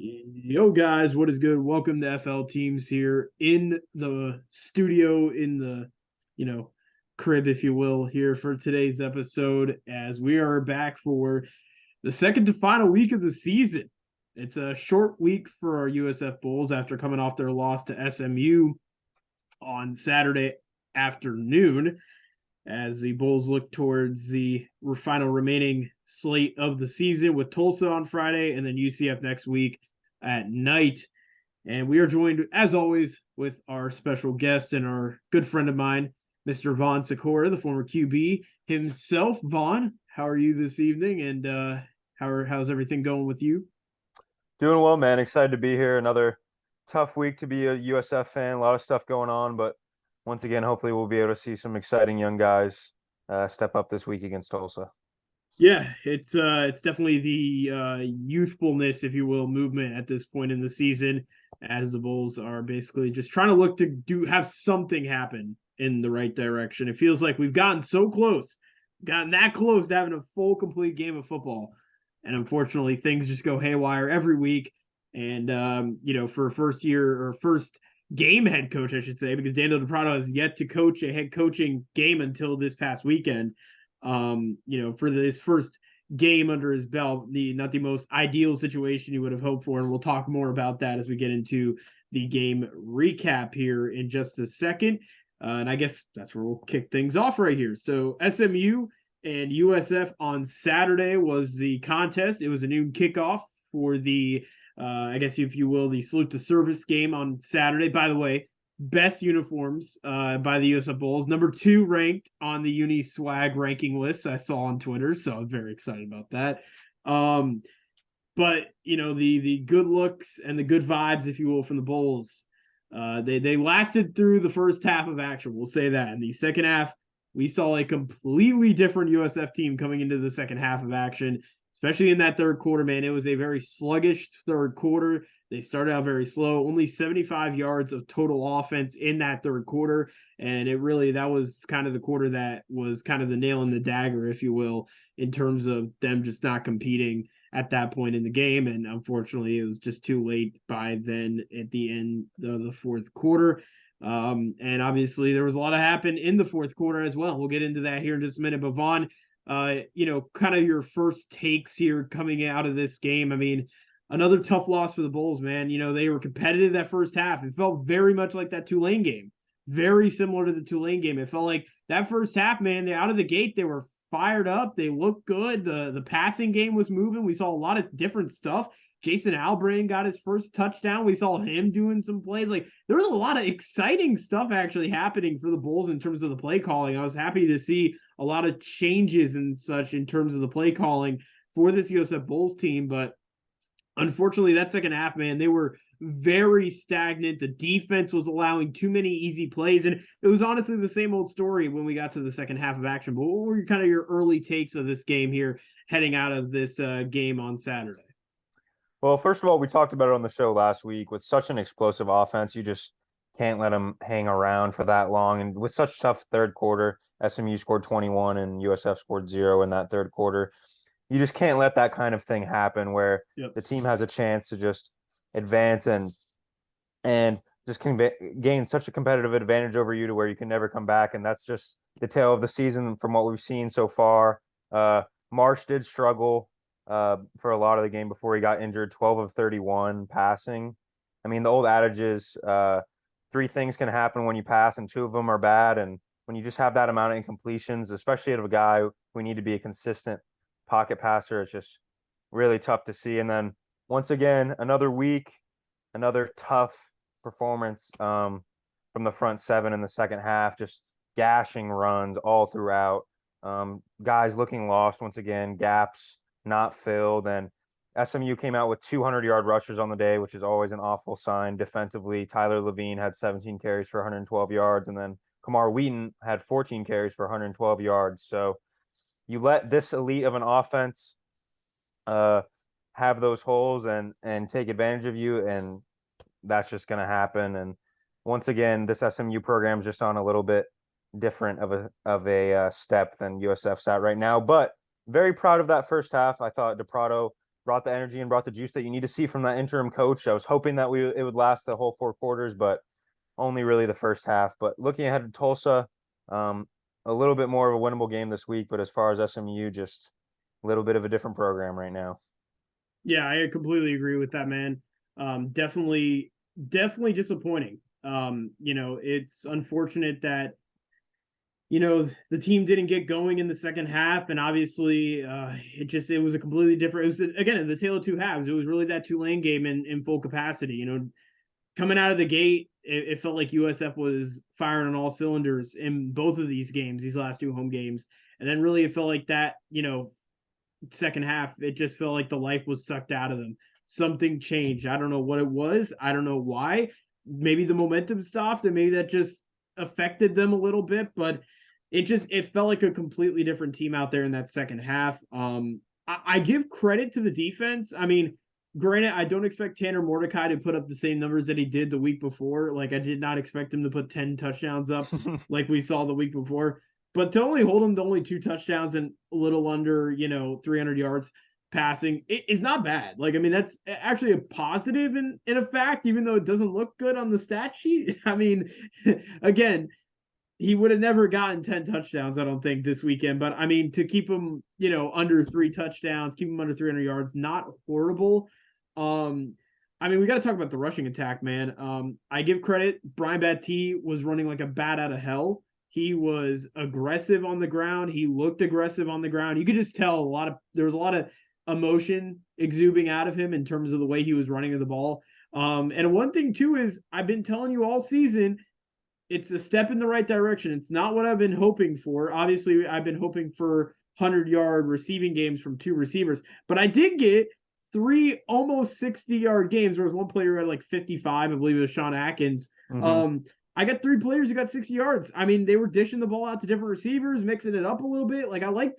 Yo, guys, what is good? Welcome to FL Teams here in the studio, in the, you know, crib, if you will, here for today's episode as we are back for the second to final week of the season. It's a short week for our USF Bulls after coming off their loss to SMU on Saturday afternoon as the Bulls look towards the final remaining slate of the season with Tulsa on Friday and then UCF next week at night. And we are joined, as always, with our special guest and our good friend of mine, Mr. Vaughn Sykora, the former QB himself. Vaughn, how are you this evening? And how's everything going with you? Doing well, man. Excited to be here. Another tough week to be a USF fan. A lot of stuff going on, but once again, hopefully we'll be able to see some exciting young guys step up this week against Tulsa. Yeah, it's definitely the youthfulness, if you will, movement at this point in the season, as the Bulls are basically just trying to look to have something happen in the right direction. It feels like we've gotten so close, gotten that close to having a full, complete game of football, and unfortunately, things just go haywire every week. And for a first year or first game head coach, I should say, because Daniel DePrado has yet to coach a head coaching game until this past weekend. For this first game under his belt, the not the most ideal situation you would have hoped for, and we'll talk more about that as we get into the game recap here in just a second. And I guess that's where we'll kick things off right here. So SMU and USF on Saturday was the contest. It was a noon kickoff for the, I guess if you will, the salute to service game on Saturday. By the way, best uniforms by the USF Bulls. Number 2 ranked on the Uni Swag ranking list I saw on Twitter, so I'm very excited about that. But the good looks and the good vibes, if you will, from the Bulls, they lasted through the first half of action. We'll say that. In the second half, we saw a completely different USF team coming into the second half of action, especially in that third quarter. Man, it was a very sluggish third quarter. They started out very slow, only 75 yards of total offense in that third quarter. And that was kind of the quarter that was kind of the nail in the dagger, if you will, in terms of them just not competing at that point in the game. And unfortunately, it was just too late by then at the end of the fourth quarter. And obviously, there was a lot of happen in the fourth quarter as well. We'll get into that here in just a minute. But Vaughn, kind of your first takes here coming out of this game. I mean, another tough loss for the Bulls, man. They were competitive that first half. It felt very much like that Tulane game, very similar to the Tulane game. It felt like that first half, man, they out of the gate, they were fired up. They looked good. The passing game was moving. We saw a lot of different stuff. Jason Albrain got his first touchdown. We saw him doing some plays. Like, there was a lot of exciting stuff actually happening for the Bulls in terms of the play calling. I was happy to see a lot of changes and such in terms of the play calling for this USF Bulls team. But unfortunately, that second half, man, they were very stagnant. The defense was allowing too many easy plays. And it was honestly the same old story when we got to the second half of action. But what were kind of your early takes of this game here heading out of this game on Saturday? Well, first of all, we talked about it on the show last week. With such an explosive offense, you just can't let them hang around for that long. And with such tough third quarter, SMU scored 21 and USF scored 0 in that third quarter. You just can't let that kind of thing happen where the team has a chance to just advance and just gain such a competitive advantage over you to where you can never come back. And that's just the tale of the season from what we've seen so far. Marsh did struggle for a lot of the game before he got injured, 12 of 31 passing. I mean, the old adage is 3 things can happen when you pass and 2 of them are bad. And when you just have that amount of incompletions, especially out of a guy who need to be a consistent pocket passer, it's just really tough to see. And then once again, another week, another tough performance from the front 7 in the second half, just gashing runs all throughout. Guys looking lost once again, gaps not filled. And SMU came out with 200-yard rushers on the day, which is always an awful sign defensively. Tyler Levine had 17 carries for 112 yards, and then Kamar Wheaton had 14 carries for 112 yards. So you let this elite of an offense have those holes and take advantage of you, and that's just going to happen. And once again, this SMU program is just on a little bit different of a step than USF's at right now. But very proud of that first half. I thought DePrado brought the energy and brought the juice that you need to see from that interim coach. I was hoping that it would last the whole 4 quarters, but only really the first half. But looking ahead to Tulsa, a little bit more of a winnable game this week. But as far as SMU, just a little bit of a different program right now. Yeah, I completely agree with that, man. Definitely disappointing. It's unfortunate that the team didn't get going in the second half, and obviously, it was a completely different. It was again the tale of two halves. It was really that Tulane game in full capacity. Coming out of the gate, it felt like USF was firing on all cylinders in both of these games, these last two home games, and then really it felt like that. Second half, it just felt like the life was sucked out of them. Something changed. I don't know what it was. I don't know why. Maybe the momentum stopped, and maybe that just affected them a little bit, but it felt like a completely different team out there in that second half. I give credit to the defense. I mean, granted, I don't expect Tanner Mordecai to put up the same numbers that he did the week before. Like, I did not expect him to put 10 touchdowns up like we saw the week before. But to only hold him to only 2 touchdowns and a little under, 300 yards passing is not bad. Like, I mean, that's actually a positive in a fact, even though it doesn't look good on the stat sheet. I mean, again, he would have never gotten 10 touchdowns, I don't think, this weekend. But I mean, to keep him, under 3 touchdowns, keep him under 300 yards, not horrible. I mean, we got to talk about the rushing attack, man. I give credit. Brian Battie was running like a bat out of hell. He was aggressive on the ground. He looked aggressive on the ground. You could just tell there was a lot of emotion exuding out of him in terms of the way he was running the ball. And one thing too is I've been telling you all season, it's a step in the right direction. It's not what I've been hoping for. Obviously, I've been hoping for 100-yard receiving games from 2 receivers, but I did get 3 almost 60-yard games. There was one player who had like 55, I believe it was Sean Atkins. Mm-hmm. I got 3 players who got 60 yards. I mean, they were dishing the ball out to different receivers, mixing it up a little bit. Like, I like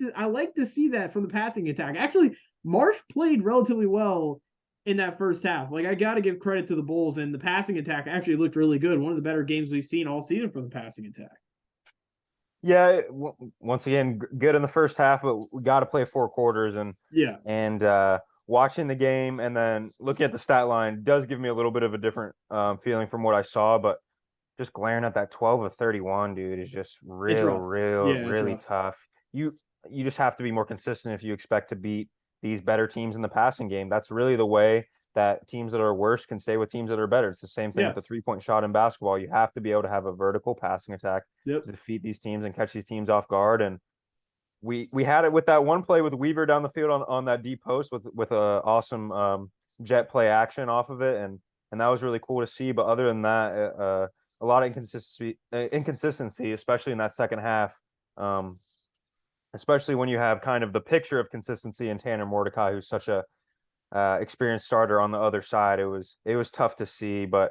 to see that from the passing attack. Actually, Marsh played relatively well in that first half. Like, I got to give credit to the Bulls, and the passing attack actually looked really good. One of the better games we've seen all season from the passing attack. Yeah, once again, good in the first half, but we got to play 4 quarters, and watching the game and then looking at the stat line does give me a little bit of a different feeling from what I saw, but just glaring at that 12 of 31, dude, is just really tough. You just have to be more consistent if you expect to beat these better teams in the passing game. That's really the way that teams that are worse can stay with teams that are better. It's the same thing with the 3-point shot in basketball. You have to be able to have a vertical passing attack to defeat these teams and catch these teams off guard. And we had it with that one play with Weaver down the field on that deep post with a awesome jet play action off of it, and that was really cool to see. But other than that, a lot of inconsistency, especially in that second half. Especially when you have kind of the picture of consistency in Tanner Mordecai, who's such a experienced starter on the other side. It was tough to see, but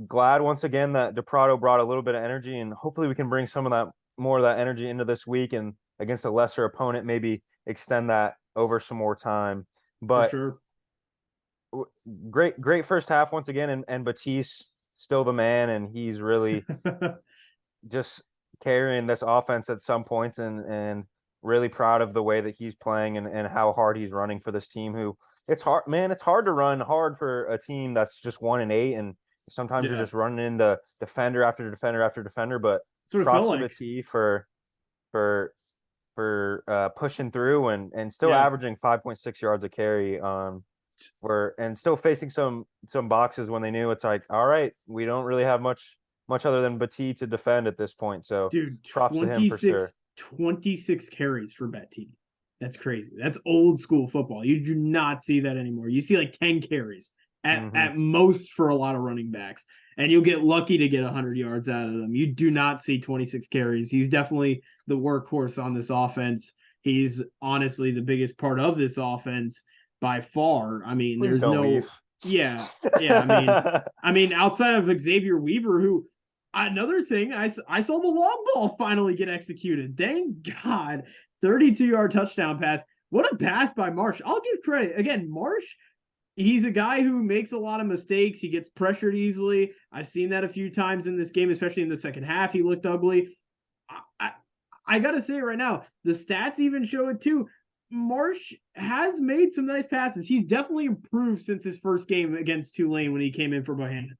glad once again that DePrado brought a little bit of energy, and hopefully we can bring some of that more of that energy into this week, and against a lesser opponent, maybe extend that over some more time. But for sure. Great first half once again, and Batiste still the man, and he's really just carrying this offense at some points, and really proud of the way that he's playing and how hard he's running for this team. Who it's hard, man. It's hard to run hard for a team that's just 1-8, and sometimes you're just running into defender after defender after defender. But props to Batiste for pushing through and still averaging 5.6 yards a carry. And still facing some boxes when they knew it's like, all right, we don't really have much other than Batiste to defend at this point. So dude, props to him for sure. 26 carries for Batiste. That's crazy. That's old school football. You do not see that anymore. You see like 10 carries at most for a lot of running backs, and you'll get lucky to get 100 yards out of them. You do not see 26 carries. He's definitely the workhorse on this offense. He's honestly the biggest part of this offense by far. I mean, Please don't leave. Yeah. I mean, outside of Xavier Weaver, who another thing, I saw the long ball finally get executed. Thank God. 32-yard touchdown pass. What a pass by Marsh. I'll give credit. Again, Marsh, he's a guy who makes a lot of mistakes. He gets pressured easily. I've seen that a few times in this game, especially in the second half. He looked ugly. I got to say right now, the stats even show it too. Marsh has made some nice passes. He's definitely improved since his first game against Tulane when he came in for Bohannon.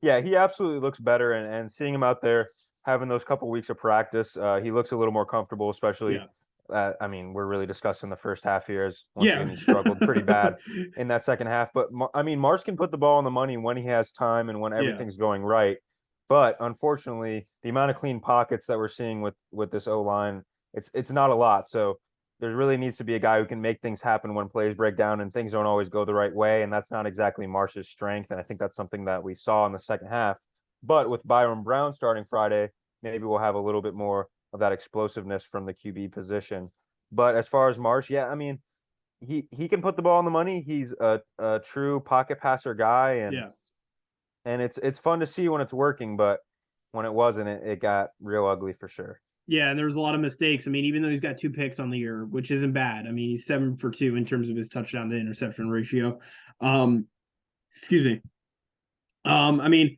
Yeah, he absolutely looks better, and seeing him out there having those couple weeks of practice, he looks a little more comfortable, especially. Yeah. I mean, we're really discussing the first half here, as once Yeah. again he struggled pretty bad in that second half. But I mean, Marsh can put the ball on the money when he has time and when Yeah. everything's going right. But unfortunately, the amount of clean pockets that we're seeing with this O line, it's not a lot. So there really needs to be a guy who can make things happen when plays break down and things don't always go the right way. And that's not exactly Marsh's strength. And I think that's something that we saw in the second half. But with Byron Brown starting Friday, maybe we'll have a little bit more of that explosiveness from the QB position. But as far as Marsh, yeah, I mean, he can put the ball on the money. He's a true pocket passer guy, Yeah. and it's fun to see when it's working, but when it wasn't, it got real ugly for sure. Yeah, and there was a lot of mistakes. I mean, even though he's got 2 picks on the year, which isn't bad. I mean, he's 7 for 2 in terms of his touchdown to interception ratio. Um, excuse me. I mean,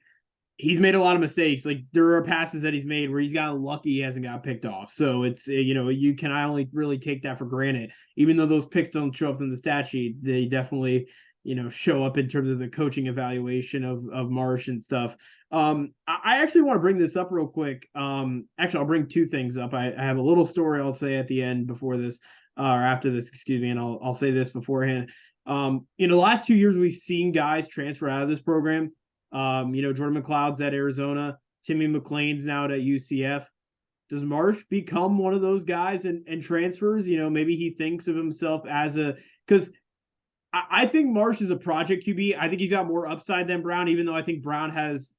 he's made a lot of mistakes. Like there are passes that he's made where he's gotten lucky he hasn't got picked off. So it's you can only really take that for granted. Even though those picks don't show up in the stat sheet, they definitely show up in terms of the coaching evaluation of Marsh and stuff. I actually want to bring this up real quick. Actually, I'll bring 2 things up. I have a little story I'll say at the end before this, or after this, excuse me, and I'll say this beforehand. In the last 2 years, we've seen guys transfer out of this program. Jordan McLeod's at Arizona. Timmy McClain's now at UCF. Does Marsh become one of those guys and transfers? Maybe he thinks of himself as because I think Marsh is a project QB. I think he's got more upside than Brown, even though I think Brown has,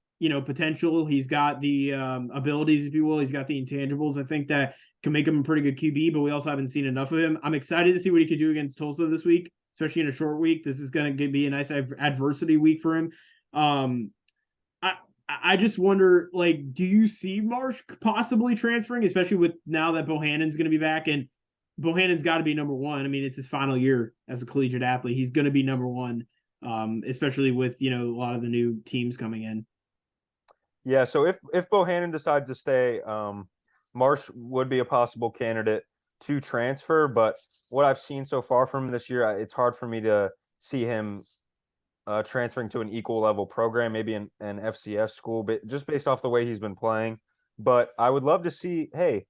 potential. He's got the abilities, if you will. He's got the intangibles. I think that can make him a pretty good QB, but we also haven't seen enough of him. I'm excited to see what he could do against Tulsa this week, especially in a short week. This is going to be a nice adversity week for him. Um, I just wonder, like, do you see Marsh possibly transferring, especially with now that Bohannon's going to be back, and Bohannon's got to be number one. I mean, it's his final year as a collegiate athlete. He's going to be number one, especially with a lot of the new teams coming in. Yeah, so if Bohannon decides to stay, Marsh would be a possible candidate to transfer. But what I've seen so far from him this year, it's hard for me to see him transferring to an equal level program, maybe an FCS school, but just based off the way he's been playing. But I would love to see, hey,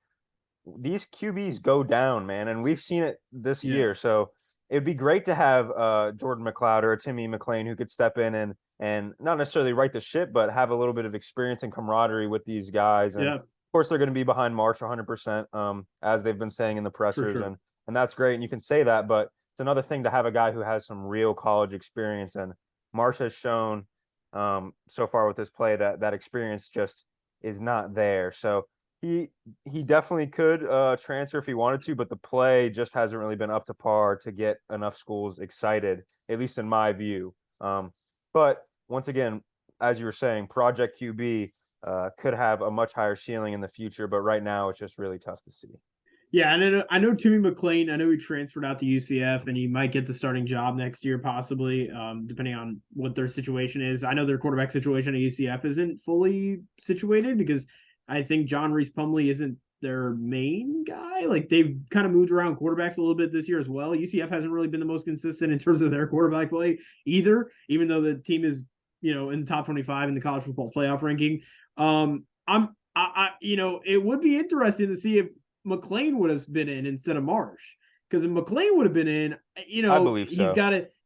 these QBs go down, man, and we've seen it this year. So it'd be great to have Jordan McLeod or a Timmy McClain who could step in and not necessarily right the ship, but have a little bit of experience and camaraderie with these guys. And of course, they're going to be behind Marsh 100%, as they've been saying in the pressers, sure. and that's great. And you can say that, but it's another thing to have a guy who has some real college experience. And Marsh has shown so far with this play that experience just is not there. So he definitely could transfer if he wanted to, but the play just hasn't really been up to par to get enough schools excited, at least in my view. But once again, as you were saying, Project QB could have a much higher ceiling in the future, but right now it's just really tough to see. Yeah, and I know Timmy McClain. I know he transferred out to UCF, and he might get the starting job next year, possibly, depending on what their situation is. I know their quarterback situation at UCF isn't fully situated because I think John Reese Plumlee isn't their main guy. Like they've kind of moved around quarterbacks a little bit this year as well. UCF hasn't really been the most consistent in terms of their quarterback play either, even though the team is in the top 25 in the college football playoff ranking. It would be interesting to see if McClain would have been in instead of Marsh. Because if McClain would have been in, I believe so.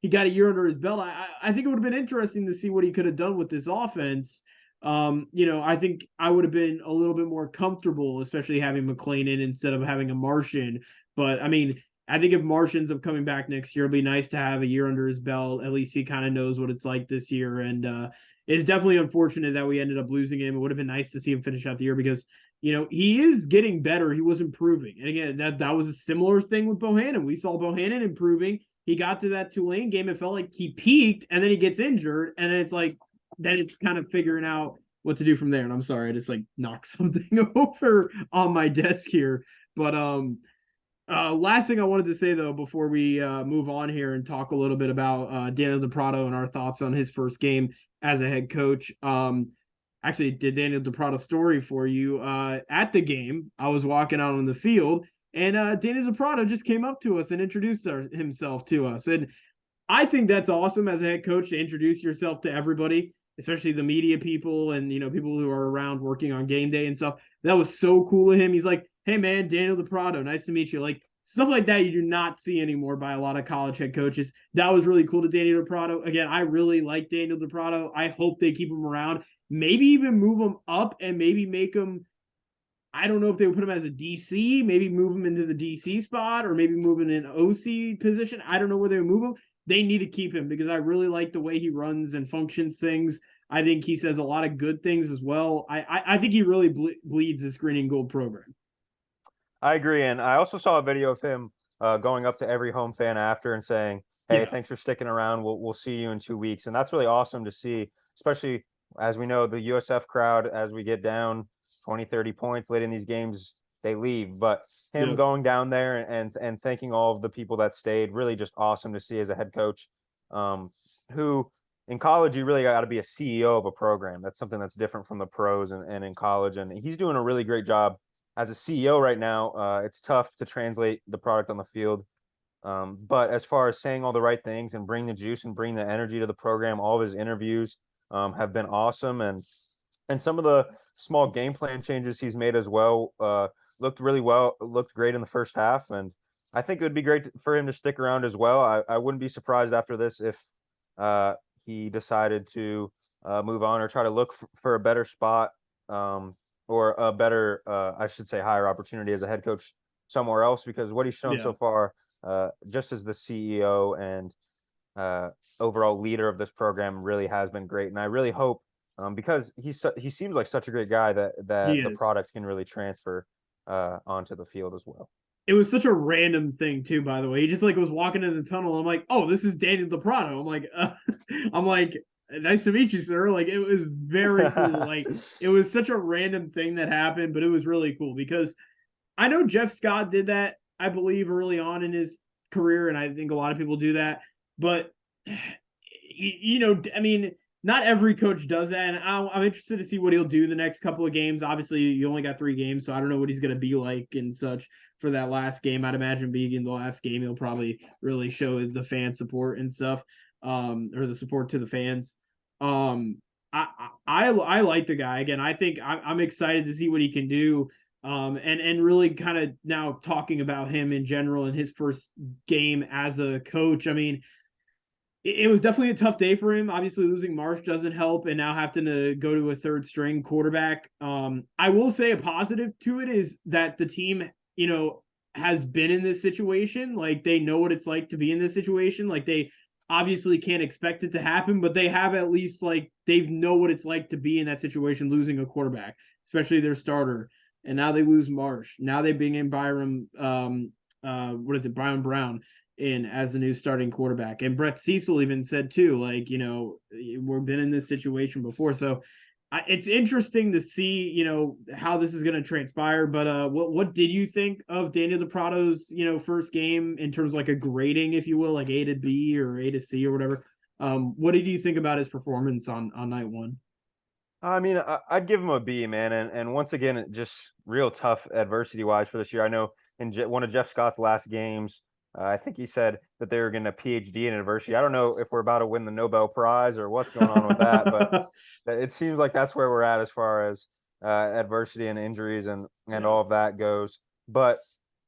He got a year under his belt. I think it would have been interesting to see what he could have done with this offense. I think I would have been a little bit more comfortable, especially having McClain in instead of having a Martian. But I mean, I think if Martian ends up coming back next year, it'll be nice to have a year under his belt. At least he kind of knows what it's like this year. And it's definitely unfortunate that we ended up losing him. It would have been nice to see him finish out the year because he is getting better. He was improving. And again, that was a similar thing with Bohannon. We saw Bohannon improving. He got to that Tulane game. It felt like he peaked, and then he gets injured. And then it's like, then it's kind of figuring out what to do from there. And I'm sorry, I just like knocked something over on my desk here. But last thing I wanted to say though, before we move on here and talk a little bit about Daniel DePrato and our thoughts on his first game as a head coach. Actually did Daniel DePrato's story for you. At the game, I was walking out on the field And Daniel DePrado just came up to us and introduced himself to us. And I think that's awesome as a head coach to introduce yourself to everybody, especially the media people and people who are around working on game day and stuff. That was so cool of him. He's like, "Hey man, Daniel DePrado, nice to meet you." Like stuff like that you do not see anymore by a lot of college head coaches. That was really cool to Daniel DePrado. Again, I really like Daniel DePrado. I hope they keep him around. Maybe even move him up and maybe make him. I don't know if they would put him as a DC, maybe move him into the DC spot or maybe move him in an OC position. I don't know where they would move him. They need to keep him because I really like the way he runs and functions things. I think he says a lot of good things as well. I think he really bleeds this green and gold program. I agree, and I also saw a video of him going up to every home fan after and saying, "Hey, Yeah, thanks for sticking around. We'll see you in 2 weeks," and that's really awesome to see, especially as we know the USF crowd, as we get down 20, 30 points late in these games, they leave. But him yeah, going down there and thanking all of the people that stayed, really just awesome to see as a head coach. Who in college you really got to be a CEO of a program. That's something that's different from the pros and in college, and he's doing a really great job as a CEO right now. It's tough to translate the product on the field. But as far as saying all the right things and bring the juice and bring the energy to the program, all of his interviews have been awesome. And some of the small game plan changes he's made as well looked great in the first half. And I think it would be great for him to stick around as well. I wouldn't be surprised after this if he decided to move on or try to look for a better spot. Or a better, I should say, higher opportunity as a head coach somewhere else, because what he's shown yeah. so far, just as the CEO and overall leader of this program, really has been great. And I really hope, because he seems like such a great guy, He that the is. product can really transfer onto the field as well. It was such a random thing too, by the way. He just like was walking in the tunnel. I'm like, oh, this is Daniel DePrado. I'm like, nice to meet you, sir. Like it was very cool. Like it was such a random thing that happened, but it was really cool because I know Jeff Scott did that, I believe, early on in his career, and I think a lot of people do that. But I mean, not every coach does that, and I'm interested to see what he'll do the next couple of games. Obviously, you only got 3 games, so I don't know what he's going to be like and such for that last game. I'd imagine being in the last game, he'll probably really show the fan support and stuff, or the support to the fans. Um, I like the guy again. I think I'm excited to see what he can do. And really kind of now talking about him in general in his first game as a coach. I mean, it was definitely a tough day for him. Obviously, losing Marsh doesn't help, and now having to go to a third string quarterback. I will say a positive to it is that the team, has been in this situation. Like they know what it's like to be in this situation. Like they obviously can't expect it to happen, but they have at least like they know what it's like to be in that situation, losing a quarterback, especially their starter. And now they lose Marsh. Now they bring in Byron. What is it, Byron Brown in as the new starting quarterback. And Brett Cecil even said too, like, we've been in this situation before. So it's interesting to see, how this is going to transpire. But what did you think of Daniel DePrado's, first game in terms of like a grading, if you will, like A to B or A to C or whatever? What did you think about his performance on night one? I mean, I'd give him a B, man. And once again, just real tough adversity wise for this year. I know in one of Jeff Scott's last games, I think he said that they were going to PhD in adversity. I don't know if we're about to win the Nobel Prize or what's going on with that, but it seems like that's where we're at as far as adversity and injuries and Yeah. all of that goes. But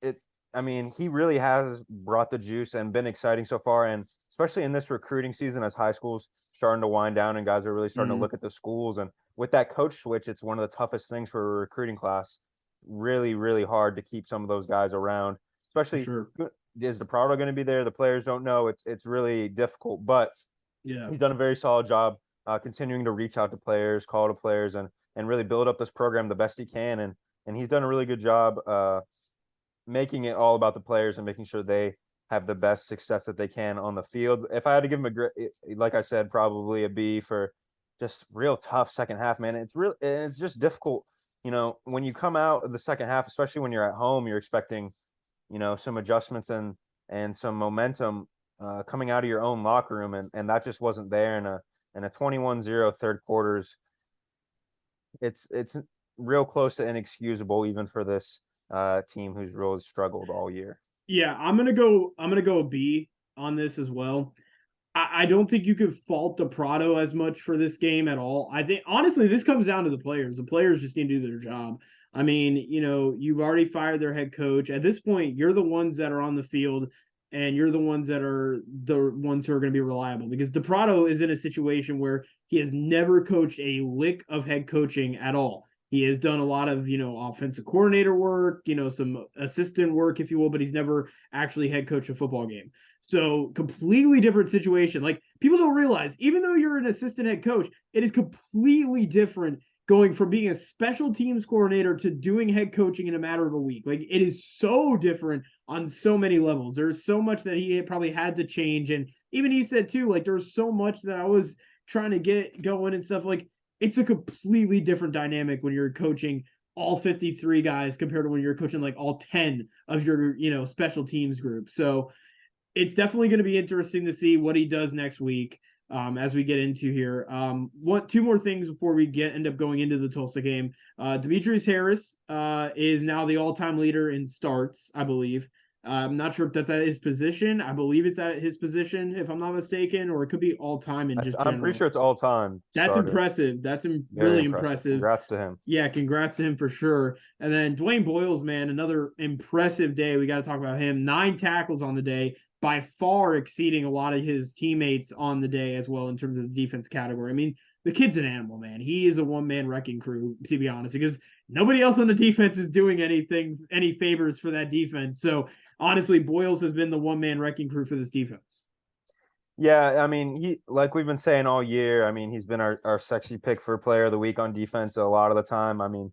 it, I mean, he really has brought the juice and been exciting so far, and especially in this recruiting season as high schools starting to wind down and guys are really starting to Mm, look at the schools. And with that coach switch, it's one of the toughest things for a recruiting class. Really, really hard to keep some of those guys around, for especially sure. is the product going to be there? The players don't know. It's really difficult, but Yeah. he's done a very solid job continuing to reach out to players, call to players, and really build up this program the best he can. And he's done a really good job making it all about the players and making sure they have the best success that they can on the field. If I had to give him a grade, like I said, probably a B for just real tough second half, man. It's just difficult. When you come out of the second half, especially when you're at home, you're expecting, some adjustments and some momentum coming out of your own locker room, and that just wasn't there in a 21-0 third quarters. It's real close to inexcusable even for this team who's really struggled all year. Yeah, I'm gonna go a B on this as well. I don't think you could fault the Prado as much for this game at all. I think honestly, this comes down to the players. The players just need to do their job. I mean, you've already fired their head coach. At this point, you're the ones that are on the field, and you're the ones that are the ones who are going to be reliable. Because DePrado is in a situation where he has never coached a lick of head coaching at all. He has done a lot of, offensive coordinator work, some assistant work, if you will, but he's never actually head coached a football game. So completely different situation. Like people don't realize, even though you're an assistant head coach, it is completely different going from being a special teams coordinator to doing head coaching in a matter of a week. Like it is so different on so many levels. There's so much that he probably had to change. And even he said too, like there's so much that I was trying to get going and stuff. Like it's a completely different dynamic when you're coaching all 53 guys compared to when you're coaching like all 10 of your, special teams group. So it's definitely going to be interesting to see what he does next week as we get into here. Two more things before we end up going into the Tulsa game. Demetrius Harris is now the all-time leader in starts, I believe. I'm not sure if that's at his position. I believe it's at his position, if I'm not mistaken, or it could be all-time in just I'm pretty general. sure it's all time. That's Starter. impressive. That's Very really impressive. Congrats to him. Yeah, congrats to him for sure. And then Dwayne Boyles, man, another impressive day. We got to talk about him. 9 tackles on the day, by far exceeding a lot of his teammates on the day as well in terms of the defense category. I mean, the kid's an animal, man. He is a one-man wrecking crew, to be honest, because nobody else on the defense is doing any favors for that defense. So honestly, Boyles has been the one-man wrecking crew for this defense. Yeah, I mean, he like we've been saying all year. I mean, he's been our sexy pick for player of the week on defense a lot of the time. I mean,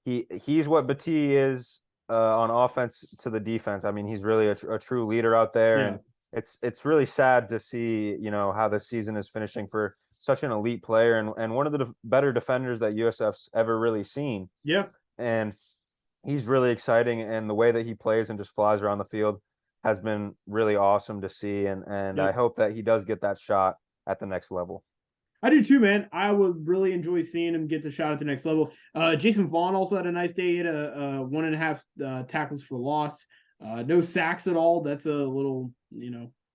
he's what Battie is on offense to the defense. I mean, he's really a true leader out there, Yeah. and it's really sad to see how this season is finishing for such an elite player and one of the better defenders that USF's ever really seen. Yeah. And he's really exciting, and the way that he plays and just flies around the field has been really awesome to see. And Yep. I hope that he does get that shot at the next level. I do too, man. I would really enjoy seeing him get the shot at the next level. Jason Vaughn also had a nice day. He had a 1.5 tackles for loss. No sacks at all. That's a little,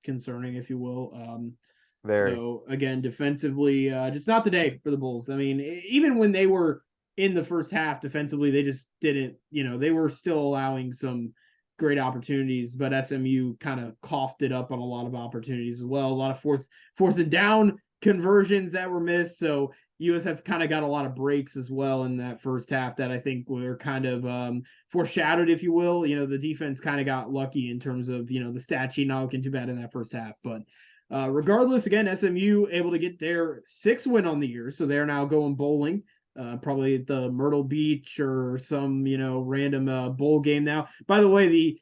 concerning, if you will. Very. So again, defensively, just not the day for the Bulls. I mean, even when they were in the first half defensively, they just didn't. They were still allowing some great opportunities, but SMU kind of coughed it up on a lot of opportunities as well. A lot of fourth and down conversions that were missed. So USF kind of got a lot of breaks as well in that first half that I think were kind of foreshadowed, if you will. The defense kind of got lucky in terms of, the stat sheet not looking too bad in that first half. But regardless, again, SMU able to get their 6th win on the year. So they're now going bowling. Probably at the Myrtle Beach or some, random bowl game now. By the way, the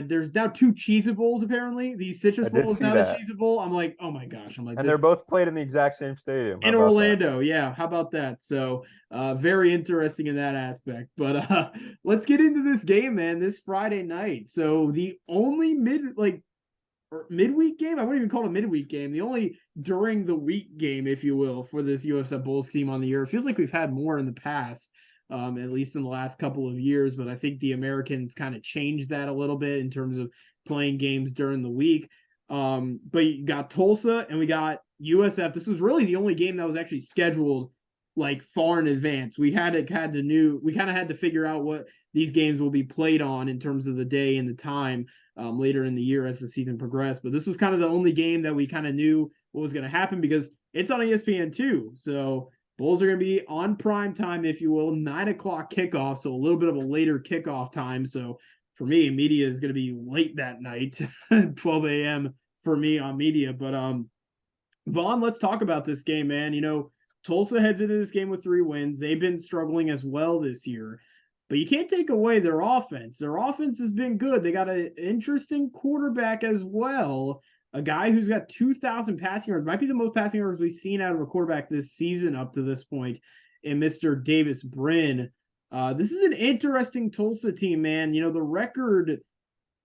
there's now 2 Cheez-It Bowls apparently. The Citrus Bowl is now the Cheez-It Bowl. I'm like, oh my gosh. I'm like, and they're both played in the exact same stadium. In Orlando. Yeah. How about that? So very interesting in that aspect. But let's get into this game, man, this Friday night. So the only midweek game. I wouldn't even call it a midweek game. The only during the week game, if you will, for this USF Bulls team on the year. It feels like we've had more in the past, at least in the last couple of years. But I think the Americans kind of changed that a little bit in terms of playing games during the week. But you got Tulsa and we got USF. This was really the only game that was actually scheduled like far in advance. We kind of had to figure out what these games will be played on in terms of the day and the time later in the year as the season progressed. But this was kind of the only game that we kind of knew what was going to happen because it's on ESPN too. So Bulls are going to be on prime time, if you will, 9:00 kickoff. So a little bit of a later kickoff time. So for me, media is going to be late that night, 12 a.m. for me on media. But Vaughn, let's talk about this game, man. Tulsa heads into this game with 3 wins. They've been struggling as well this year. But you can't take away their offense. Their offense has been good. They got an interesting quarterback as well. A guy who's got 2,000 passing yards. Might be the most passing yards we've seen out of a quarterback this season up to this point in Mr. Davis Brin. This is an interesting Tulsa team, man. The record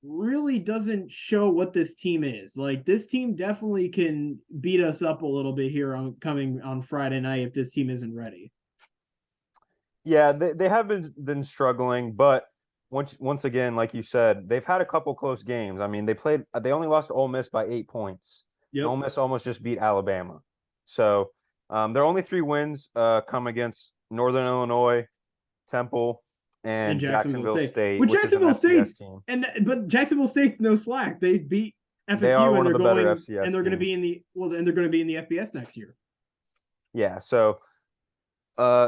really doesn't show what this team is. Like this team definitely can beat us up a little bit here coming on Friday night if this team isn't ready. Yeah, they have been struggling, but once again, like you said, they've had a couple close games. I mean, they only lost to Ole Miss by 8 points. And Yep. Ole Miss almost just beat Alabama. So their only 3 wins come against Northern Illinois, Temple, And and Jacksonville Jacksonville State. State, With which is an Jacksonville State, FCS team. but Jacksonville State's no slack. They beat They are FSU one and of they're the better going and FCS they're going to be teams. in the and they're going to be in the FBS next year. Yeah, so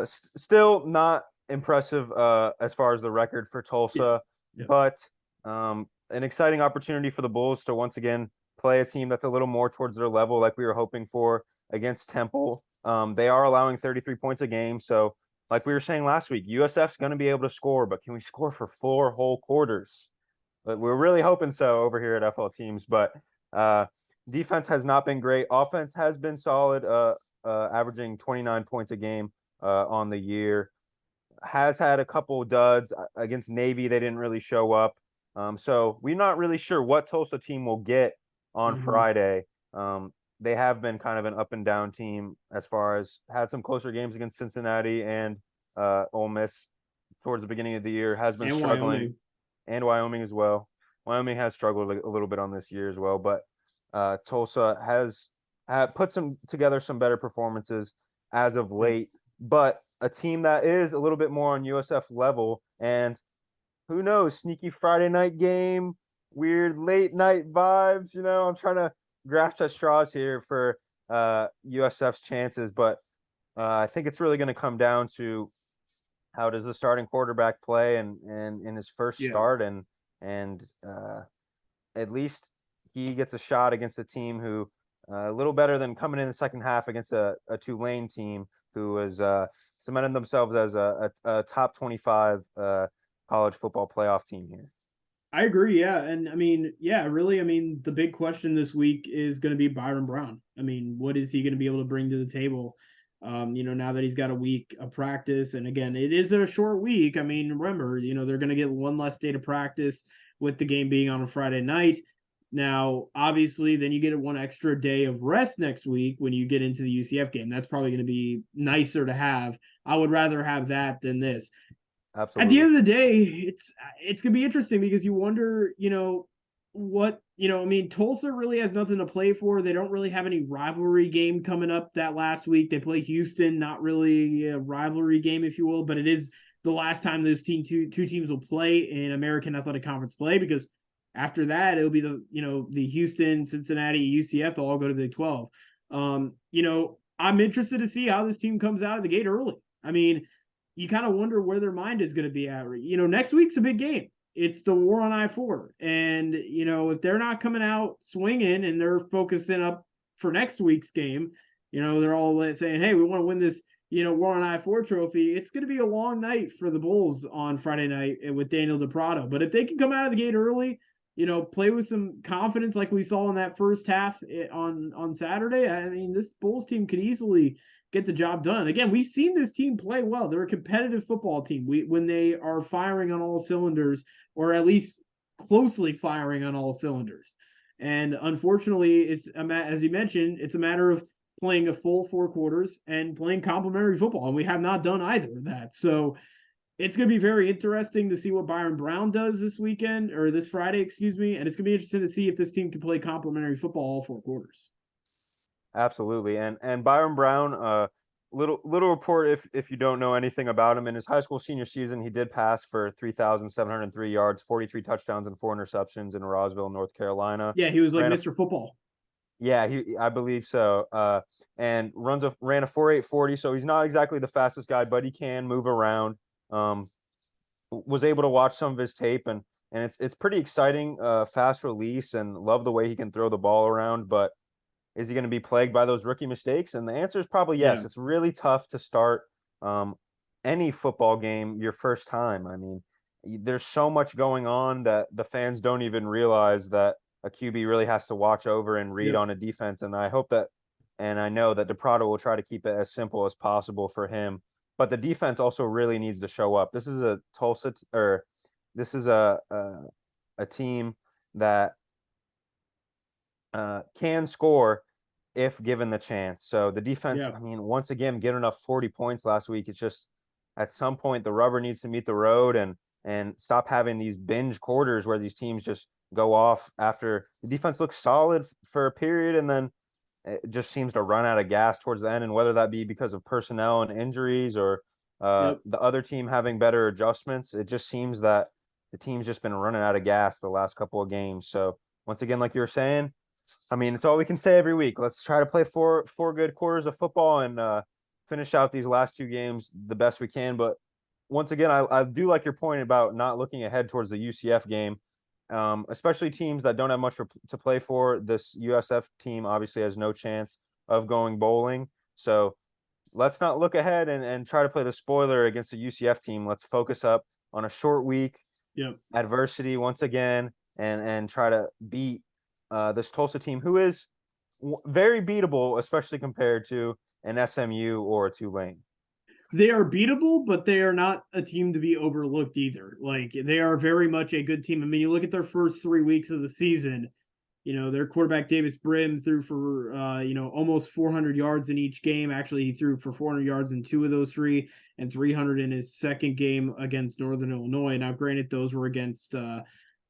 still not impressive as far as the record for Yeah. Tulsa, Yeah. but an exciting opportunity for the Bulls to once again play a team that's a little more towards their level, like we were hoping for against Temple. They are allowing 33 points a game, so like we were saying last week, USF's going to be able to score, but can we score for 4 whole quarters? But we're really hoping so over here at FL Teams, but defense has not been great. Offense has been solid, averaging 29 points a game on the year. Has had a couple duds against Navy. They didn't really show up. So we're not really sure what Tulsa team will get on Friday. They have been kind of an up and down team as far as had some closer games against Cincinnati and Ole Miss towards the beginning of the year, has been And struggling. Wyoming. And Wyoming as well. Wyoming has struggled a little bit on this year as well, but Tulsa has put together some better performances as of late. But a team that is a little bit more on USF level, and who knows, sneaky Friday night game, weird late night vibes. You know, I'm trying to grasp at straws here for USF's chances, but I think it's really going to come down to how does the starting quarterback play and in his first start, and at least he gets a shot against a team who a little better than coming in the second half against a Tulane team who has cemented themselves as a top 25 college football playoff team here. I agree. Yeah. And I mean, yeah, really, I mean, the big question this week is going to be Byron Brown. I mean, what is he going to be able to bring to the table? Now that he's got a week of practice, and again, it is a short week. I mean, remember, they're going to get one less day to practice with the game being on a Friday night. Now, obviously, then you get one extra day of rest next week when you get into the UCF game. That's probably going to be nicer to have. I would rather have that than this. At the Absolutely. end of the day, it's gonna be interesting because you wonder, what I mean, Tulsa really has nothing to play for. They don't really have any rivalry game coming up that last week. They play Houston, not really a rivalry game, if you will, but it is the last time those two teams will play in American Athletic Conference play, because after that it'll be the Houston, Cincinnati, UCF, they'll all go to Big 12. I'm interested to see how this team comes out of the gate early. I mean, you kind of wonder where their mind is going to be at. Next week's a big game. It's the war on I-4. And, if they're not coming out swinging and they're focusing up for next week's game, they're all saying, hey, we want to win this, war on I-4 trophy. It's going to be a long night for the Bulls on Friday night with Daniel DePrado. But if they can come out of the gate early, play with some confidence like we saw in that first half on Saturday, I mean, this Bulls team could easily get the job done. Again, we've seen this team play well. They're a competitive football team. When they are firing on all cylinders, or at least closely firing on all cylinders. And unfortunately, it's as you mentioned, it's a matter of playing a full 4 quarters and playing complementary football, and we have not done either of that. So it's going to be very interesting to see what Byron Brown does this weekend, or this Friday, excuse me. And it's going to be interesting to see if this team can play complementary football all 4 quarters. Absolutely. And Byron Brown, little report if you don't know anything about him. In his high school senior season, he did pass for 3,703 yards, 43 touchdowns, and 4 interceptions in Roswell, North Carolina. Yeah, he was like Mr. Football. Yeah, I believe so. And ran a 4.840, so he's not exactly the fastest guy, but he can move around. Was able to watch some of his tape, and it's pretty exciting. Fast release, and love the way he can throw the ball around, but is he going to be plagued by those rookie mistakes? And the answer is probably yes. Yeah. It's really tough to start any football game your first time. I mean, there's so much going on that the fans don't even realize that a QB really has to watch over and read on a defense. And I hope that, and I know that DePrado will try to keep it as simple as possible for him. But the defense also really needs to show up. This is a Tulsa, or this is a team that can score if given the chance. So the defense, I mean, once again, getting up 40 points last week. It's just at some point the rubber needs to meet the road, and and stop having these binge quarters where these teams just go off after the defense looks solid for a period and then it just seems to run out of gas towards the end. And whether that be because of personnel and injuries or Yep. the other team having better adjustments, it just seems that the team's just been running out of gas the last couple of games. So once again, like you were saying, I mean, it's all we can say every week. Let's try to play four good quarters of football and finish out these last two games the best we can. But once again, I do like your point about not looking ahead towards the UCF game, especially teams that don't have much to play for. This USF team obviously has no chance of going bowling. So let's not look ahead and try to play the spoiler against the UCF team. Let's focus up on a short week, Yep. adversity once again, and try to beat this Tulsa team who is very beatable, especially compared to an SMU or a Tulane. They are beatable, but they are not a team to be overlooked either. Like they are very much a good team. I mean, you look at their first 3 weeks of the season. Their quarterback Davis Brim threw for almost 400 yards in each game. Actually, he threw for 400 yards in 2 of those 3 and 300 in his second game against Northern Illinois. Now, granted, those were against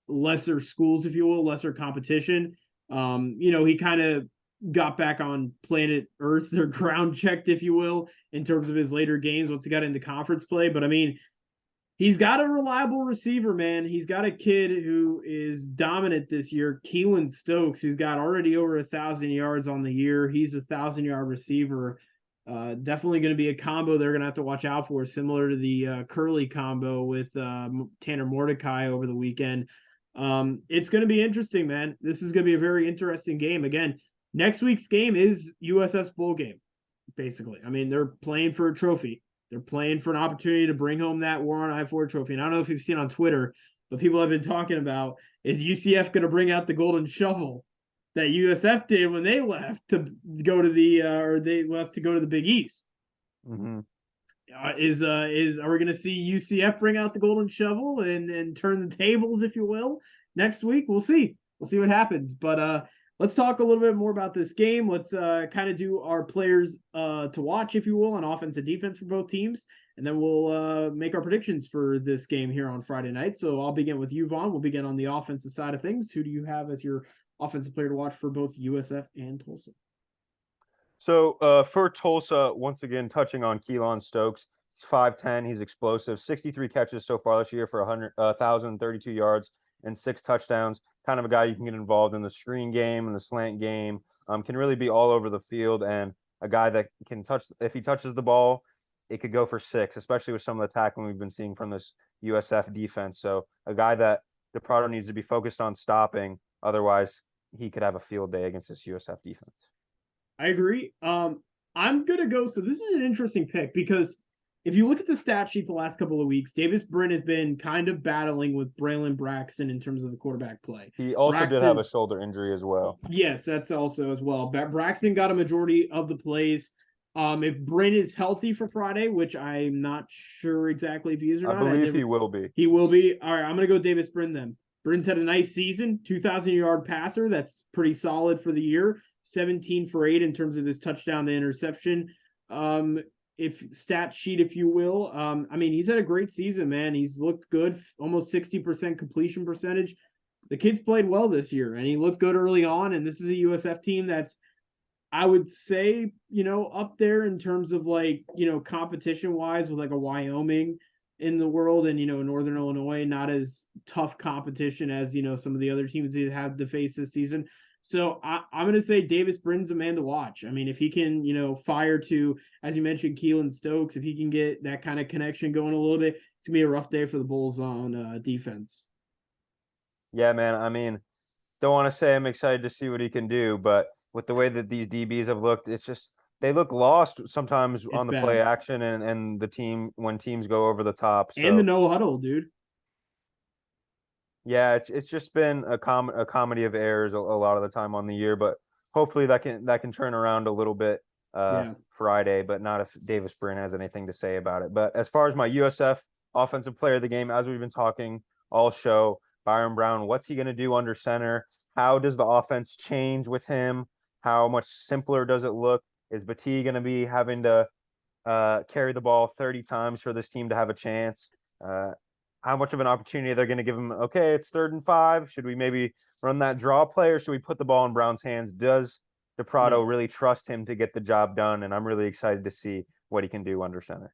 lesser schools, if you will, lesser competition. He kind of got back on planet Earth or ground checked, if you will, in terms of his later games once he got into conference play. But I mean, he's got a reliable receiver, man. He's got a kid who is dominant this year, Keelan Stokes, who's got already over 1,000 yards on the year. He's a 1,000-yard receiver. Definitely going to be a combo they're going to have to watch out for, similar to the Curley combo with Tanner Mordecai over the weekend. It's going to be interesting, man. This is going to be a very interesting game. Again, next week's game is USF's bowl game, basically. I mean, they're playing for a trophy. They're playing for an opportunity to bring home that War on I-4 trophy. And I don't know if you've seen on Twitter, but people have been talking about, is UCF going to bring out the golden shovel that USF did when they left to go to the Big East? Mm-hmm. Are we going to see UCF bring out the golden shovel and turn the tables, if you will, next week? We'll see. We'll see what happens. But let's talk a little bit more about this game. Let's kind of do our players to watch, if you will, on offense and defense for both teams. And then we'll make our predictions for this game here on Friday night. So I'll begin with you, Vaughn. We'll begin on the offensive side of things. Who do you have as your offensive player to watch for both USF and Tulsa? So for Tulsa, once again, touching on Keelan Stokes, he's 5'10", he's explosive, 63 catches so far this year for 1,032 yards and 6 touchdowns. Kind of a guy you can get involved in the screen game and the slant game. Can really be all over the field, and a guy that can if he touches the ball, it could go for 6, especially with some of the tackling we've been seeing from this USF defense. So a guy that the Prado needs to be focused on stopping. Otherwise, he could have a field day against this USF defense. I agree. I'm gonna go. So this is an interesting pick because if you look at the stat sheet the last couple of weeks, Davis Brin has been kind of battling with Braylon Braxton in terms of the quarterback play. He also Braxton, did have a shoulder injury as well. Yes, that's also as well. Braxton got a majority of the plays. If Brin is healthy for Friday, which I'm not sure exactly if he is or not, I believe he will be. He will be. All right, I'm gonna go Davis Brin then. Brin's had a nice season, 2,000-yard passer. That's pretty solid for the year. 17 for 8 in terms of his touchdown to interception. If stat sheet, if you will. I mean, he's had a great season, man. He's looked good, almost 60% completion percentage. The kid's played well this year, and he looked good early on. And this is a USF team that's, I would say, up there in terms of competition wise with like a Wyoming in the world and Northern Illinois, not as tough competition as some of the other teams they have to face this season. So I'm going to say Davis Brin's a man to watch. I mean, if he can, fire to, as you mentioned, Keelan Stokes, if he can get that kind of connection going a little bit, it's going to be a rough day for the Bulls on defense. Yeah, man. I mean, don't want to say I'm excited to see what he can do, but with the way that these DBs have looked, it's just they look lost sometimes on the play action and the team when teams go over the top. So. And the no huddle, dude. Yeah, it's just been a comedy of errors a lot of the time on the year, but hopefully that can turn around a little bit Friday, but not if Davis Brin has anything to say about it. But as far as my USF offensive player of the game, as we've been talking all show, Byron Brown, what's he going to do under center? How does the offense change with him? How much simpler does it look? Is Batee going to be having to carry the ball 30 times for this team to have a chance? how much of an opportunity they're going to give him. Okay, it's 3rd and 5. Should we maybe run that draw play, or should we put the ball in Brown's hands? Does Yeah. DePrado really trust him to get the job done? And I'm really excited to see what he can do under center.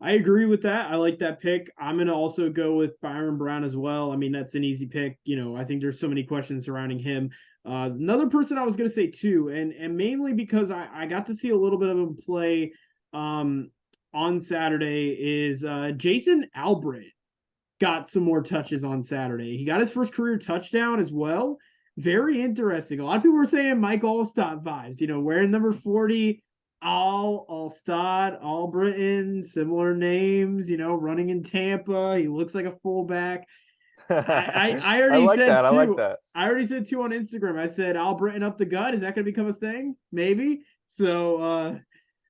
I agree with that. I like that pick. I'm going to also go with Byron Brown as well. I mean, that's an easy pick. I think there's so many questions surrounding him. Another person I was going to say too, and mainly because I got to see a little bit of him play on Saturday, is Jason Albrecht got some more touches on Saturday. He got his first career touchdown as well. Very interesting. A lot of people were saying Mike Allstott vibes, wearing number 40, Allstott, Albritton, similar names, running in Tampa. He looks like a fullback. I I already like said that. I like too. that. I already said too on Instagram. I said Albritton up the gut. Is that going to become a thing? Maybe. So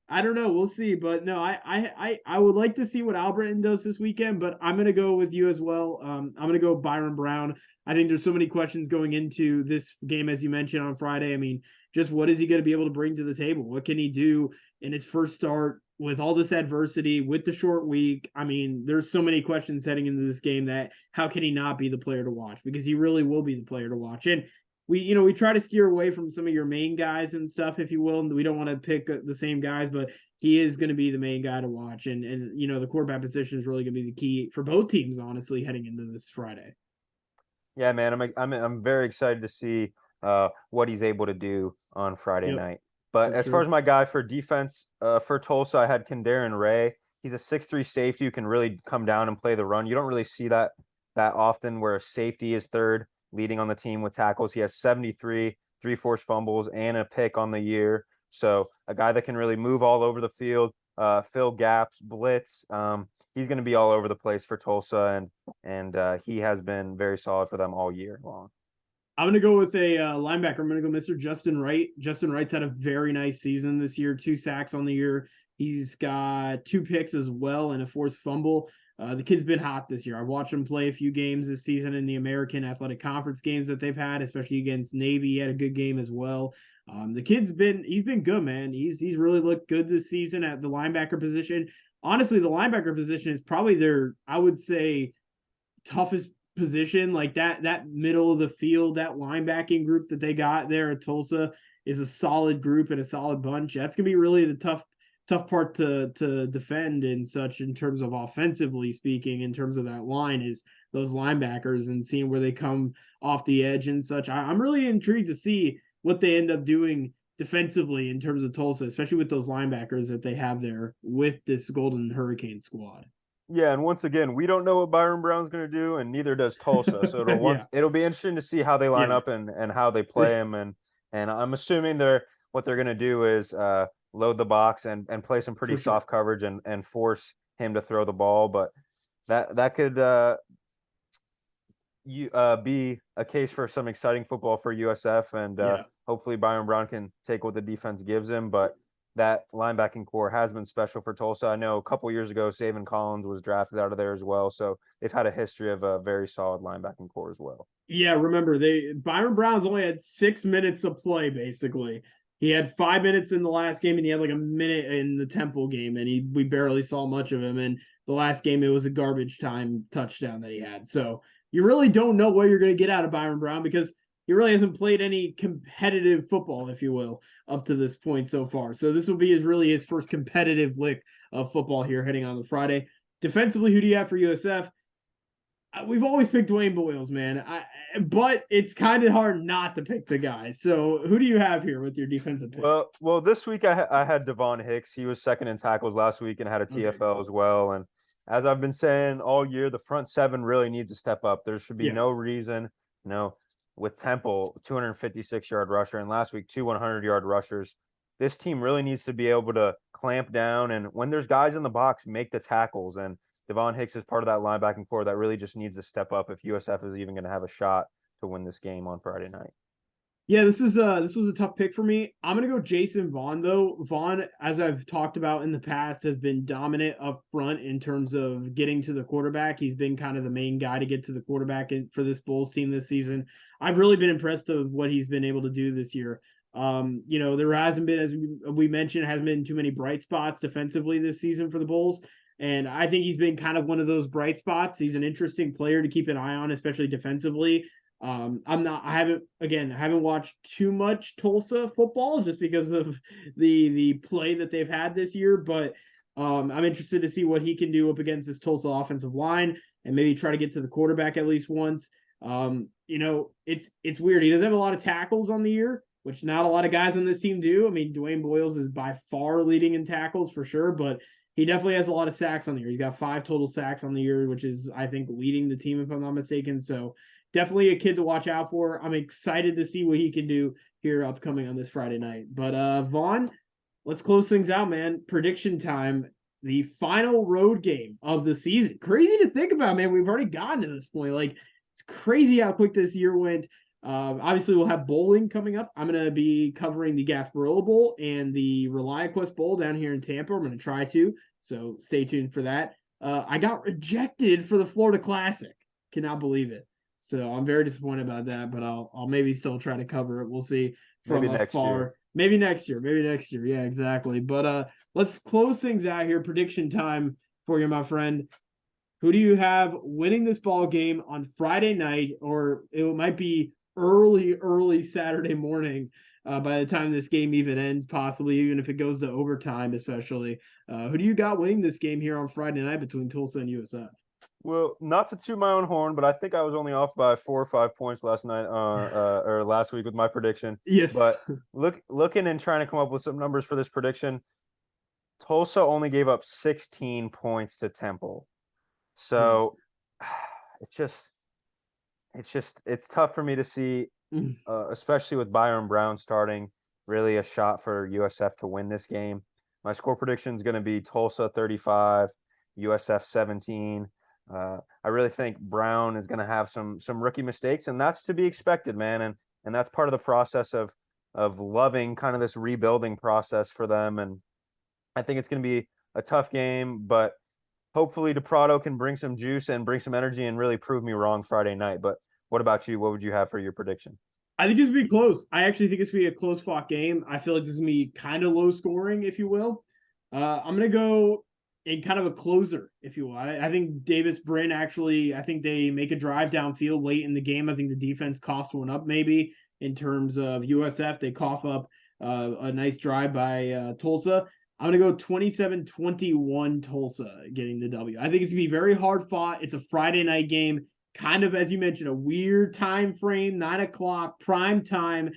I don't know. We'll see. But no, I would like to see what Albritton does this weekend. But I'm gonna go with you as well. I'm gonna go Byron Brown. I think there's so many questions going into this game, as you mentioned on Friday. I mean, just what is he going to be able to bring to the table? What can he do in his first start with all this adversity, with the short week? I mean, there's so many questions heading into this game that how can he not be the player to watch? Because he really will be the player to watch. And we try to steer away from some of your main guys and stuff, if you will. And we don't want to pick the same guys, but he is going to be the main guy to watch. And the quarterback position is really going to be the key for both teams, honestly, heading into this Friday. Yeah, man, I'm very excited to see what he's able to do on Friday Yep, night. But for as far sure. as my guy for defense, for Tulsa, I had Kendaren Ray. He's a 6'3" safety who can really come down and play the run. You don't really see that often where a safety is third leading on the team with tackles. He has 73, 3 forced fumbles, and a pick on the year. So a guy that can really move all over the field, fill gaps, blitz. He's going to be all over the place for Tulsa, and he has been very solid for them all year long. I'm going to go with a linebacker. I'm going to go Mr. Justin Wright. Justin Wright's had a very nice season this year, 2 sacks on the year. He's got 2 picks as well and a forced fumble. The kid's been hot this year. I've watched him play a few games this season in the American Athletic Conference games that they've had, especially against Navy. He had a good game as well. The kid's been good, man. He's really looked good this season at the linebacker position. Honestly, the linebacker position is probably I would say, toughest position. Like that middle of the field, that linebacking group that they got there at Tulsa is a solid group and a solid bunch. That's gonna be really the tough part to defend and such, in terms of offensively speaking, in terms of that line, is those linebackers and seeing where they come off the edge and such. I'm really intrigued to see what they end up doing defensively in terms of Tulsa, especially with those linebackers that they have there with this Golden Hurricane squad. Yeah, and once again, we don't know what Byron Brown's going to do, and neither does Tulsa. So Yeah, it'll be interesting to see how they line yeah, up and how they play him, and I'm assuming what they're going to do is load the box and play some pretty for sure. soft coverage and force him to throw the ball, but that could be a case for some exciting football for USF, and Yeah. hopefully Byron Brown can take what the defense gives him. But that linebacking core has been special for Tulsa. I know a couple years ago, Savin Collins was drafted out of there as well, so they've had a history of a very solid linebacking core as well. Yeah, remember Byron Brown's only had 6 minutes of play basically. He had 5 minutes in the last game, and he had like a minute in the Temple game, and we barely saw much of him. And the last game, it was a garbage time touchdown that he had. So you really don't know what you're going to get out of Byron Brown, because he really hasn't played any competitive football, if you will, up to this point so far. So this will be his first competitive lick of football here heading on the Friday. Defensively, who do you have for USF? We've always picked Dwayne Boyles, man. But it's kind of hard not to pick the guy. So who do you have here with your defensive pick? Well, this week I had Vaughn Hicks. He was second in tackles last week and had a TFL as well. And as I've been saying all year, the front seven really needs to step up. There should be no reason, with Temple, 256-yard rusher, and last week 2 100-yard rushers. This team really needs to be able to clamp down, and when there's guys in the box, make the tackles. And Devon Hicks is part of that linebacking core that really just needs to step up if USF is even going to have a shot to win this game on Friday night. Yeah, this was a tough pick for me. I'm gonna go Jason Vaughn though. Vaughn, as I've talked about in the past, has been dominant up front in terms of getting to the quarterback. He's been kind of the main guy to get to the quarterback for this Bulls team this season. I've really been impressed with what he's been able to do this year. There hasn't been, as we mentioned, hasn't been too many bright spots defensively this season for the Bulls. And I think he's been kind of one of those bright spots. He's an interesting player to keep an eye on, especially defensively. I haven't watched too much Tulsa football just because of the play that they've had this year, but I'm interested to see what he can do up against this Tulsa offensive line and maybe try to get to the quarterback at least once. It's weird. He doesn't have a lot of tackles on the year, which not a lot of guys on this team do. I mean, Dwayne Boyles is by far leading in tackles for sure, but he definitely has a lot of sacks on the year. He's got 5 total sacks on the year, which is, I think, leading the team if I'm not mistaken. So definitely a kid to watch out for. I'm excited to see what he can do here upcoming on this Friday night. But Vaughn, let's close things out, man. Prediction time. The final road game of the season. Crazy to think about, man. We've already gotten to this point. Like, it's crazy how quick this year went. Obviously, we'll have bowling coming up. I'm going to be covering the Gasparilla Bowl and the ReliaQuest Bowl down here in Tampa. I'm going to try to, so stay tuned for that. I got rejected for the Florida Classic. Cannot believe it. So I'm very disappointed about that, but I'll maybe still try to cover it. We'll see from Maybe next afar. year. Maybe next year. Maybe next year. Yeah, exactly. But let's close things out here. Prediction time for you, my friend. Who do you have winning this ball game on Friday night, or it might be early Saturday morning by the time this game even ends, possibly even if it goes to overtime, especially. Who do you got winning this game here on Friday night between Tulsa and USF? Well, not to toot my own horn, but I think I was only off by 4 or 5 points last night, or last week with my prediction. Yes. But looking and trying to come up with some numbers for this prediction, Tulsa only gave up 16 points to Temple. So it's tough for me to see, especially with Byron Brown starting, really a shot for USF to win this game. My score prediction is going to be Tulsa 35, USF 17. I really think Brown is going to have some rookie mistakes, and that's to be expected, man. And that's part of the process of loving kind of this rebuilding process for them. And I think it's going to be a tough game, but hopefully DePrado can bring some juice and bring some energy and really prove me wrong Friday night. But what about you? What would you have for your prediction? I think this will be close. I actually think it's going to be a close fought game. I feel like this is going to be kind of low scoring, if you will. I'm going to go in kind of a closer, if you will. I think Davis Brin I think they make a drive downfield late in the game. I think the defense costs one up maybe in terms of USF. They cough up a nice drive by Tulsa. I'm going to go 27-21 Tulsa getting the W. I think it's going to be very hard fought. It's a Friday night game, kind of, as you mentioned, a weird time frame, 9 o'clock, prime time.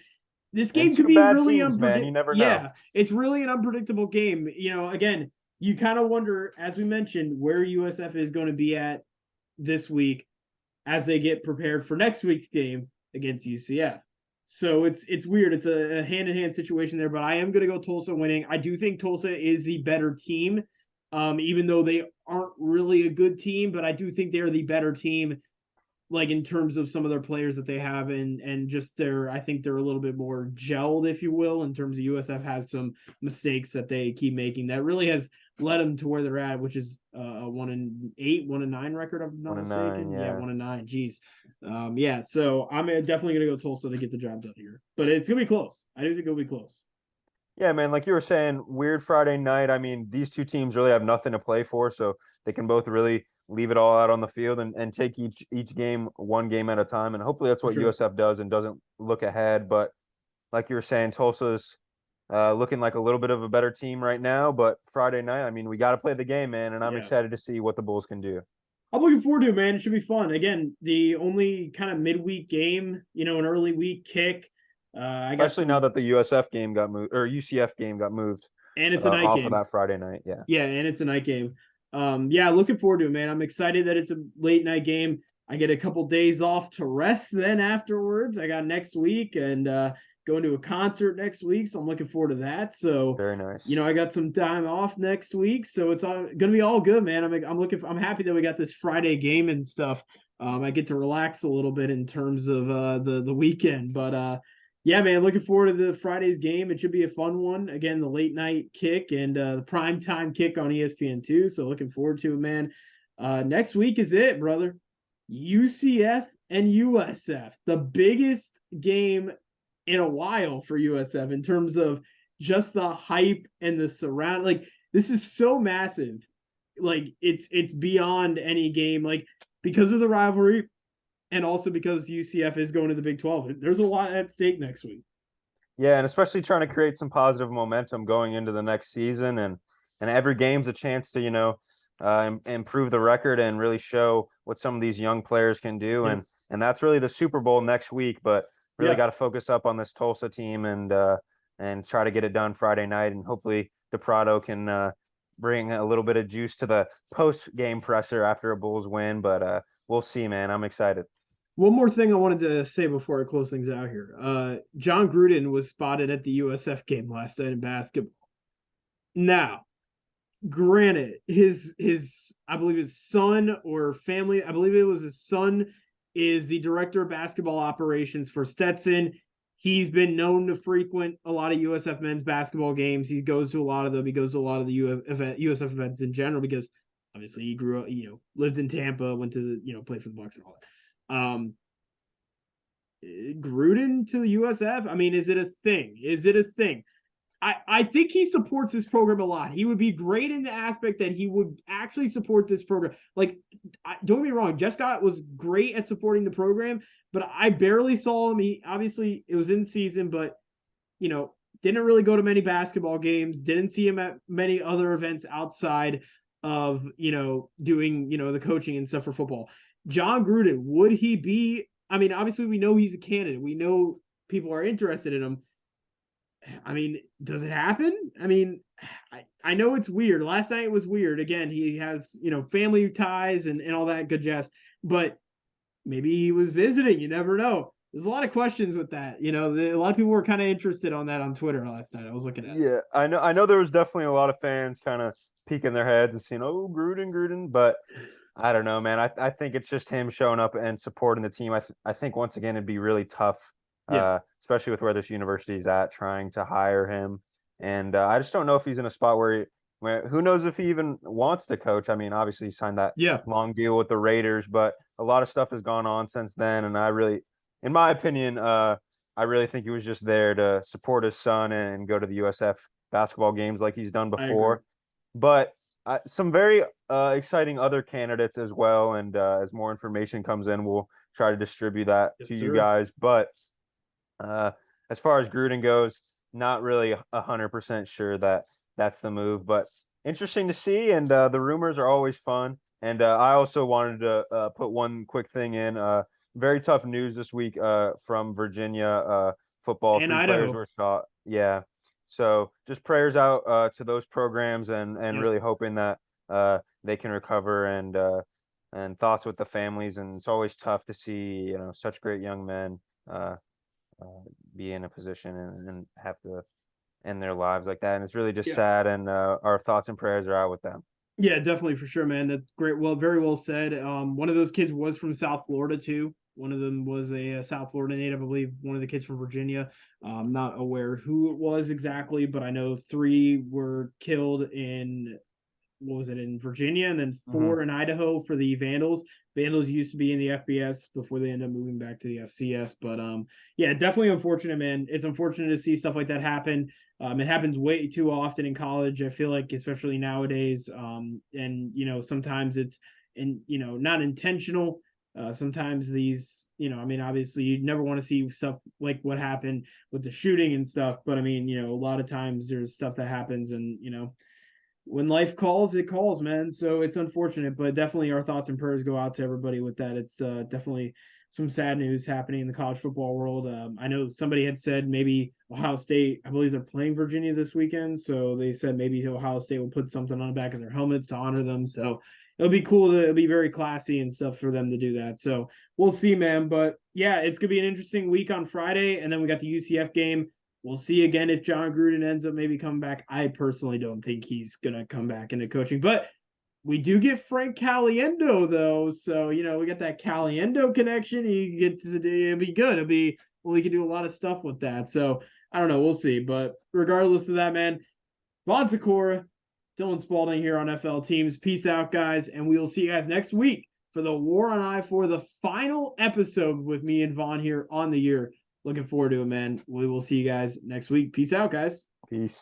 This game could be really unpredictable. You never know. Yeah, it's really an unpredictable game. Again, you kind of wonder, as we mentioned, where USF is going to be at this week as they get prepared for next week's game against UCF. So it's weird. It's a hand-in-hand situation there, but I am going to go Tulsa winning. I do think Tulsa is the better team, even though they aren't really a good team, but I do think they're the better team, like in terms of some of their players that they have and just I think they're a little bit more gelled, if you will, in terms of USF has some mistakes that they keep making that really has led them to where they're at, which is a 1-8, 1-9 record, if I'm not mistaken. 1-9, yeah. 1-9. Geez. So I'm definitely gonna go Tulsa to get the job done here. But it's gonna be close. I do think it'll be close. Yeah, man, like you were saying, weird Friday night. I mean, these two teams really have nothing to play for, so they can both really leave it all out on the field and take each game one game at a time. And hopefully that's what USF does and doesn't look ahead. But like you were saying, Tulsa's looking like a little bit of a better team right now. But Friday night, I mean, we got to play the game, man. And I'm excited to see what the Bulls can do. I'm looking forward to it, man. It should be fun. Again, the only kind of midweek game, an early week kick. Especially now that the USF game got moved, or UCF game got moved. And it's a night game. Off of that Friday night, yeah. Yeah, and it's a night game. Looking forward to it, man. I'm excited that it's a late night game. I get a couple days off to rest then afterwards. I got next week and going to a concert next week, so I'm looking forward to that. So very nice. I got some time off next week, so it's all gonna be all good, man. I'm happy that we got this Friday game and stuff. I get to relax a little bit in terms of the weekend, but yeah, man, looking forward to the Friday's game. It should be a fun one. Again, the late night kick and the prime time kick on ESPN2. So looking forward to it, man. Next week is it, brother. UCF and USF, the biggest game in a while for USF in terms of just the hype and the surround. Like, this is so massive like it's beyond any game, like because of the rivalry and also because UCF is going to the Big 12. There's a lot at stake next week. Yeah, and especially trying to create some positive momentum going into the next season, and every game's a chance to improve the record and really show what some of these young players can do, and that's really the Super Bowl next week. But really got to focus up on this Tulsa team and try to get it done Friday night, and hopefully DePrado can bring a little bit of juice to the post game presser after a Bulls win. But we'll see, man. I'm excited. One more thing I wanted to say before I close things out here. John Gruden was spotted at the USF game last night in basketball. Now, granted, his I believe his son or family, I believe it was his son, is the director of basketball operations for Stetson. He's been known to frequent a lot of USF men's basketball games. He goes to a lot of them. He goes to a lot of the USF events in general because obviously he grew up, lived in Tampa, went to played for the Bucks and all that. Gruden to the USF. I mean, is it a thing? Is it a thing? I think he supports this program a lot. He would be great in the aspect that he would actually support this program. Like, don't get me wrong, Jeff Scott was great at supporting the program, but I barely saw him. He obviously it was in season, but didn't really go to many basketball games. Didn't see him at many other events outside of doing the coaching and stuff for football. John Gruden, would he be? I mean, obviously we know he's a candidate. We know people are interested in him. I mean, does it happen? I mean, I know it's weird. Last night was weird. Again, he has, family ties and all that good jazz, but maybe he was visiting. You never know. There's a lot of questions with that. A lot of people were kind of interested on that on Twitter last night. I was looking at it. Yeah, I know there was definitely a lot of fans kind of peeking their heads and saying, "Oh, Gruden," but I don't know, man. I think it's just him showing up and supporting the team. I think once again it'd be really tough, especially with where this university is at, trying to hire him. And I just don't know if he's in a spot where who knows if he even wants to coach. I mean, obviously he signed that long deal with the Raiders, but a lot of stuff has gone on since then. And in my opinion, I really think he was just there to support his son and go to the USF basketball games like he's done before. But some very exciting other candidates as well. And as more information comes in, we'll try to distribute that to you guys. But as far as Gruden goes, not really 100% sure that that's the move, but interesting to see. And the rumors are always fun. And I also wanted to put one quick thing in. Very tough news this week from Virginia football. And 3 Idaho. players were shot. Yeah. So just prayers out to those programs and really hoping that they can recover and thoughts with the families. And it's always tough to see, such great young men be in a position and have to end their lives like that. And it's really just sad. And our thoughts and prayers are out with them. Yeah, definitely, for sure, man. That's great. Well, very well said. One of those kids was from South Florida too. One of them was a South Florida native, I believe. One of the kids from Virginia. I'm not aware who it was exactly, but I know 3 were killed in, what was it, in Virginia, and then 4 in Idaho for the Vandals. Vandals used to be in the FBS before they ended up moving back to the FCS. But yeah, definitely unfortunate, man. It's unfortunate to see stuff like that happen. It happens way too often in college, I feel like, especially nowadays. And sometimes it's not intentional. Sometimes these, I mean, obviously you never want to see stuff like what happened with the shooting and stuff, but I mean, a lot of times there's stuff that happens and, when life calls, it calls, man. So it's unfortunate, but definitely our thoughts and prayers go out to everybody with that. It's definitely some sad news happening in the college football world. I know somebody had said maybe Ohio State, I believe they're playing Virginia this weekend. So they said maybe Ohio State will put something on the back of their helmets to honor them. So it'll be cool. It'll be very classy and stuff for them to do that. So we'll see, man. But yeah, it's going to be an interesting week on Friday. And then we got the UCF game. We'll see again if John Gruden ends up maybe coming back. I personally don't think he's going to come back into coaching. But we do get Frank Caliendo, though. So, we got that Caliendo connection. It'll be good. We can do a lot of stuff with that. So, I don't know. We'll see. But regardless of that, man, Vaughn, Sykora, Dylan Spaulding here on FL Teams. Peace out, guys. And we will see you guys next week for the War on I-4, the final episode with me and Vaughn here on the year. Looking forward to it, man. We will see you guys next week. Peace out, guys. Peace.